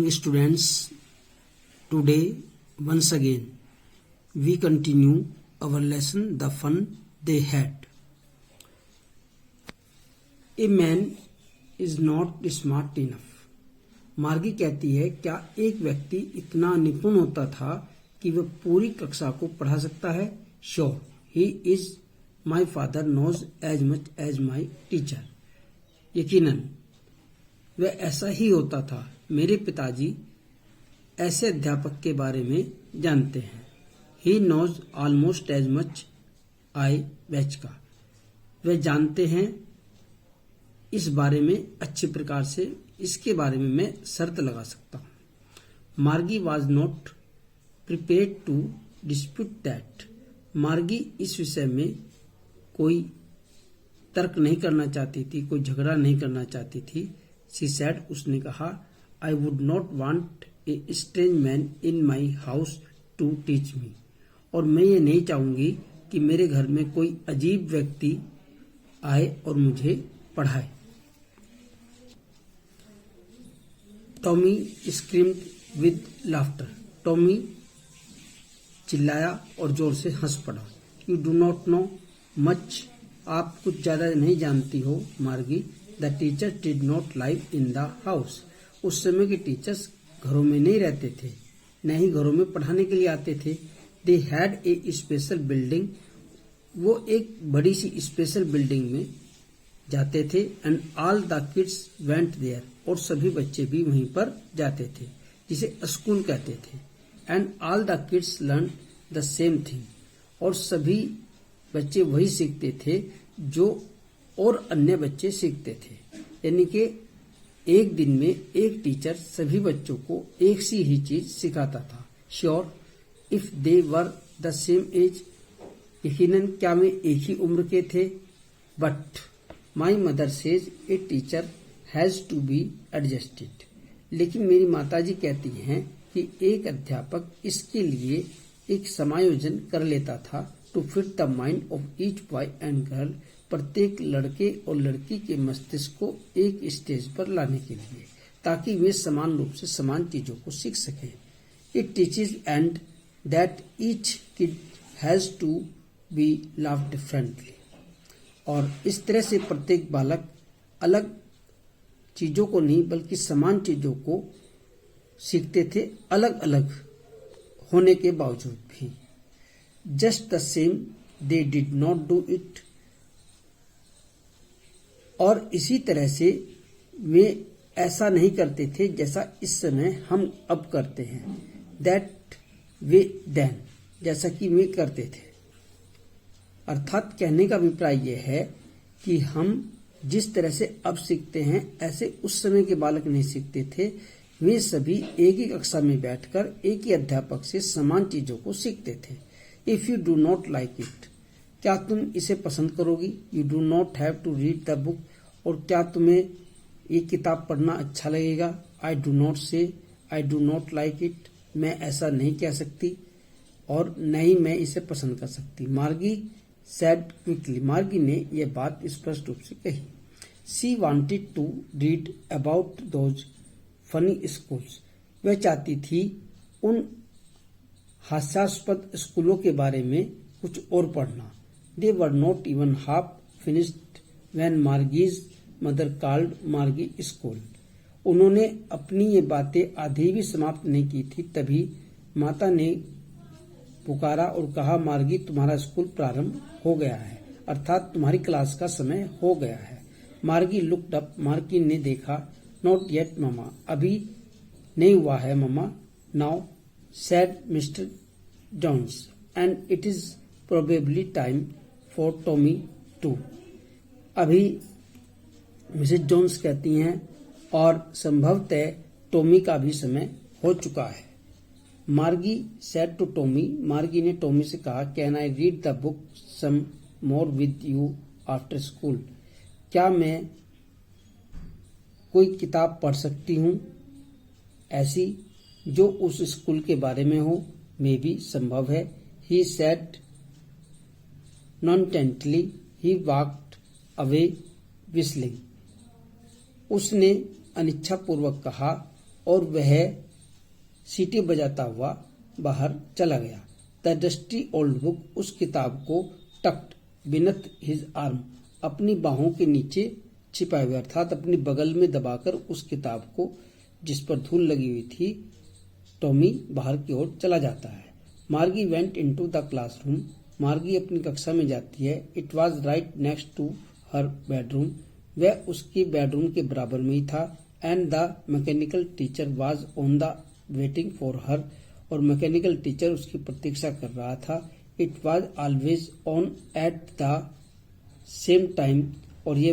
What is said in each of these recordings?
morning, students. Today, once again, we continue our lesson, The Fun They Had. A man is not smart enough. मार्गी कहती है, क्या एक व्यक्ति इतना निपुण होता था कि वह पूरी कक्षा को पढ़ा सकता है? Sure, he is my father knows as much as my teacher. यकीनन वह ऐसा ही होता था. मेरे पिताजी ऐसे अध्यापक के बारे में जानते हैं. He knows almost as much I batch का. वह जानते हैं इस बारे में अच्छे प्रकार से. इसके बारे में मैं शर्त लगा सकता हूं. Margie was not prepared to dispute that. Margie इस विषय में कोई तर्क नहीं करना चाहती थी, कोई झगड़ा नहीं करना चाहती थी. शी सेड, उसने कहा, I would not want a strange man in my house to teach me. और मैं ये नहीं चाहूंगी कि मेरे घर में कोई अजीब व्यक्ति आए और मुझे पढ़ाए. Tommy screamed with laughter. Tommy चिल्लाया और जोर से हंस पड़ा. You do not know much. आप कुछ ज्यादा नहीं जानती हो मार्गी. The teacher did not live in the house. उस समय के टीचर्स घरों में नहीं रहते थे, न ही घरों में पढ़ाने के लिए आते थे. They had a special building. वो एक बड़ी सी स्पेशल बिल्डिंग में जाते थे. And all the kids went there. और सभी बच्चे भी वहीं पर जाते थे, जिसे स्कूल कहते थे. And all the kids learn the same thing. और सभी बच्चे वही सीखते थे जो और अन्य बच्चे सीखते थे. यानी कि एक दिन में एक टीचर सभी बच्चों को एक सी ही चीज सिखाता था. Sure, if they were the same age. यकीनन क्या वे एक ही उम्र के थे. But my mother says a teacher has to be adjusted. लेकिन मेरी माताजी कहती हैं कि एक अध्यापक इसके लिए एक समायोजन कर लेता था. To fit the mind of each boy and girl. प्रत्येक लड़के और लड़की के मस्तिष्क को एक स्टेज पर लाने के लिए, ताकि वे समान रूप से समान चीजों को सीख सकें. It teaches and that each kid has to be loved differently. और इस तरह से प्रत्येक बालक अलग चीजों को नहीं बल्कि समान चीजों को सीखते थे, अलग अलग होने के बावजूद भी. Just the same they did not do it. और इसी तरह से वे ऐसा नहीं करते थे जैसा इस समय हम अब करते हैं. दैट वे देन, जैसा कि वे करते थे. अर्थात कहने का अभिप्राय यह है कि हम जिस तरह से अब सीखते हैं ऐसे उस समय के बालक नहीं सीखते थे. वे सभी एक ही कक्षा में बैठकर एक ही अध्यापक से समान चीजों को सीखते थे. If you do not like it. क्या तुम इसे पसंद करोगी? You do not have to read the book. और क्या तुम्हें ये किताब पढ़ना अच्छा लगेगा? आई डू नॉट से I do not like it. मैं ऐसा नहीं कह सकती और न ही मैं इसे पसंद कर सकती. मार्गी सैड क्विकली. मार्गी ने यह बात स्पष्ट रूप से कही. She wanted to read about those funny schools. वह चाहती थी उन हास्यास्पद स्कूलों के बारे में कुछ और पढ़ना. They were not even half finished when Margie's mother called Margie school. उन्होंने अपनी ये बातें आधी भी समाप्त नहीं की थी, तभी माता ने पुकारा और कहा, मार्गी तुम्हारा स्कूल प्रारंभ हो गया है, अर्थात तुम्हारी क्लास का समय हो गया है. मार्गी लुक्ड अप. मार्गी ने देखा. Not yet mama. अभी नहीं हुआ है मम्मा. Now said Mr. Jones, and it is probably time for Tommy too. अभी मिसेज जोन्स कहती हैं और संभवतः टॉमी का भी समय हो चुका है. मार्गी said to Tommy. मार्गी ने टॉमी से कहा, can I read the book some more with you after school. क्या मैं कोई किताब पढ़ सकती हूँ ऐसी जो उस स्कूल के बारे में हो? मे भी, संभव है. He said nonchalantly. He walked away whistling. उसने अनिच्छापूर्वक कहा और वह सीटी बजाता हुआ बाहर चला गया। द डस्टी ओल्ड बुक, उस किताब को टक्ड बिनथ हिज आर्म, अपनी बाहों के नीचे छिपाए हुए अर्थात अपनी बगल में दबाकर उस किताब को जिस पर धूल लगी हुई थी टॉमी बाहर की ओर चला जाता है। मार्गी वेंट इनटू द क्लासरूम, मार्गी अपनी कक्षा में जाती है। It was right next to her bedroom, वह उसके बेडरूम के बराबर में ही था। And the mechanical teacher was on the waiting for her, और मैकेनिकल टीचर उसकी प्रतीक्षा कर रहा था। It was always on at the same time, और ये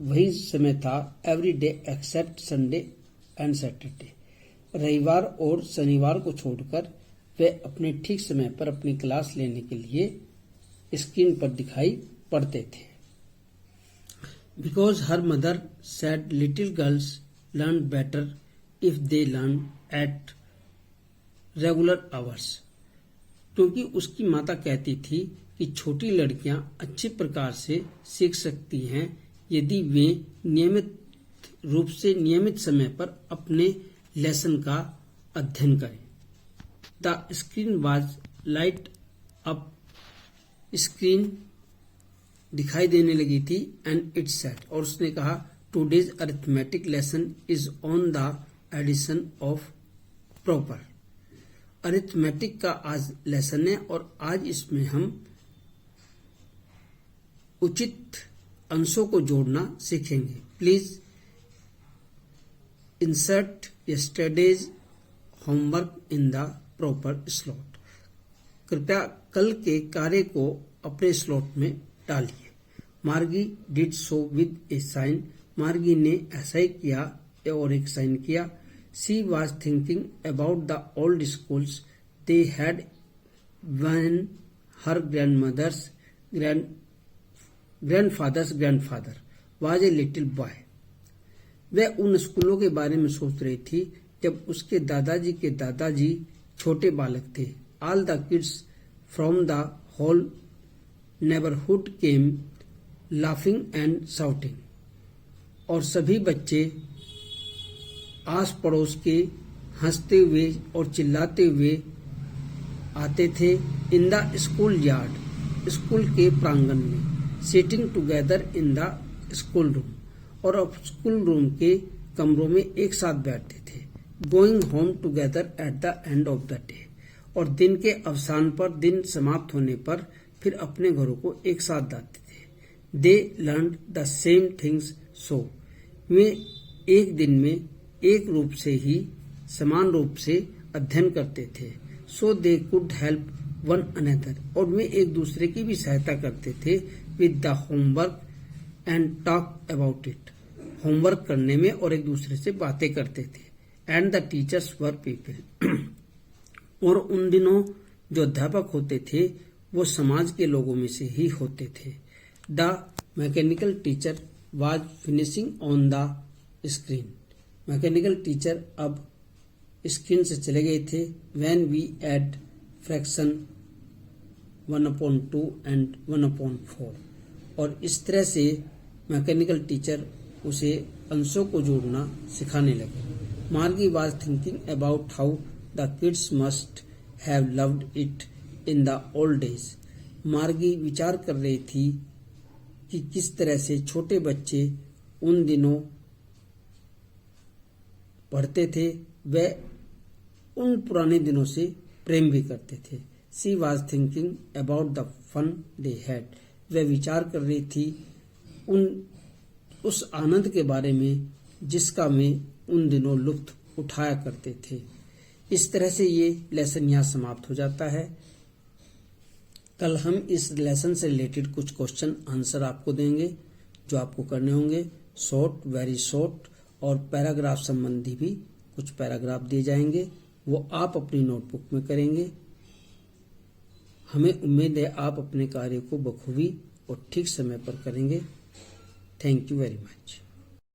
वही समय था every day except Sunday and Saturday, रविवार और शनिवार को छोड़कर वे अपने ठीक समय पर अपनी क्लास लेने के लिए स्क्रीन पर दिखाई पड़ते थे। Because her mother said little girls learn better if they learn at regular hours, क्योंकि उसकी माता कहती थी कि छोटी लड़कियां अच्छे प्रकार से सीख सकती हैं यदि वे नियमित समय पर अपने लेसन का अध्ययन करें। The screen was light up, screen दिखाई देने लगी थी। एंड इट सेड, और उसने कहा today's arithmetic lesson is on the addition of proper. Arithmetic का आज लेसन है और आज इसमें हम उचित अंशों को जोड़ना सीखेंगे। Please insert yesterday's homework in the proper slot, कृपया कल के कार्य को अपने स्लॉट में डालिए। Margie did so with a sign, Margie ने ऐसा ही किया और एक साइन किया। She was thinking about the old schools they had when her grandmothers grandfathers grandfather was a little boy, वह उन स्कूलों के बारे में सोच रही थी जब उसके दादाजी के दादाजी छोटे बालक थे। All the kids from the whole neighbourhood came laughing and shouting, और सभी बच्चे आस पड़ोस के हंसते हुए और चिल्लाते हुए आते थे। In the school yard, school के प्रांगण में। Sitting together in the school room, और अब स्कूल रूम के कमरों में एक साथ बैठते थे। Going home together at the end of the day, और दिन के अवसान पर, दिन समाप्त होने पर फिर अपने घरों को एक साथ जाते थे। They learn the same things so, वे एक दिन में एक रूप से ही समान रूप से अध्ययन करते थे। So they could help one another, और वे एक दूसरे की भी सहायता करते थे। With the homework and talk about it, होमवर्क करने में और एक दूसरे से बातें करते थे। And the teachers were people, और उन दिनों जो अध्यापक होते थे वो समाज के लोगों में से ही होते थे। The mechanical teacher was finishing on the screen, mechanical teacher अब स्क्रीन से चले गए थे। When we add fraction 1/2 and 1/4, और इस तरह से मैकेनिकल टीचर उसे अंशों को जोड़ना सिखाने लगे। मार्गी was thinking about how the kids must have loved it in the old days, मार्गी विचार कर रही थी कि किस तरह से छोटे बच्चे उन दिनों पढ़ते थे, वे उन पुराने दिनों से प्रेम भी करते थे। She was thinking about the fun they had, वह विचार कर रही थी उस आनंद के बारे में जिसका वे उन दिनों लुत्फ उठाया करते थे। इस तरह से ये लेसन यहाँ समाप्त हो जाता है। कल हम इस लेसन से रिलेटेड कुछ क्वेश्चन आंसर आपको देंगे जो आपको करने होंगे, शॉर्ट, वेरी शॉर्ट, और पैराग्राफ संबंधी भी कुछ पैराग्राफ दिए जाएंगे, वो आप अपनी नोटबुक में करेंगे। हमें उम्मीद है आप अपने कार्य को बखूबी और ठीक समय पर करेंगे। Thank you very much.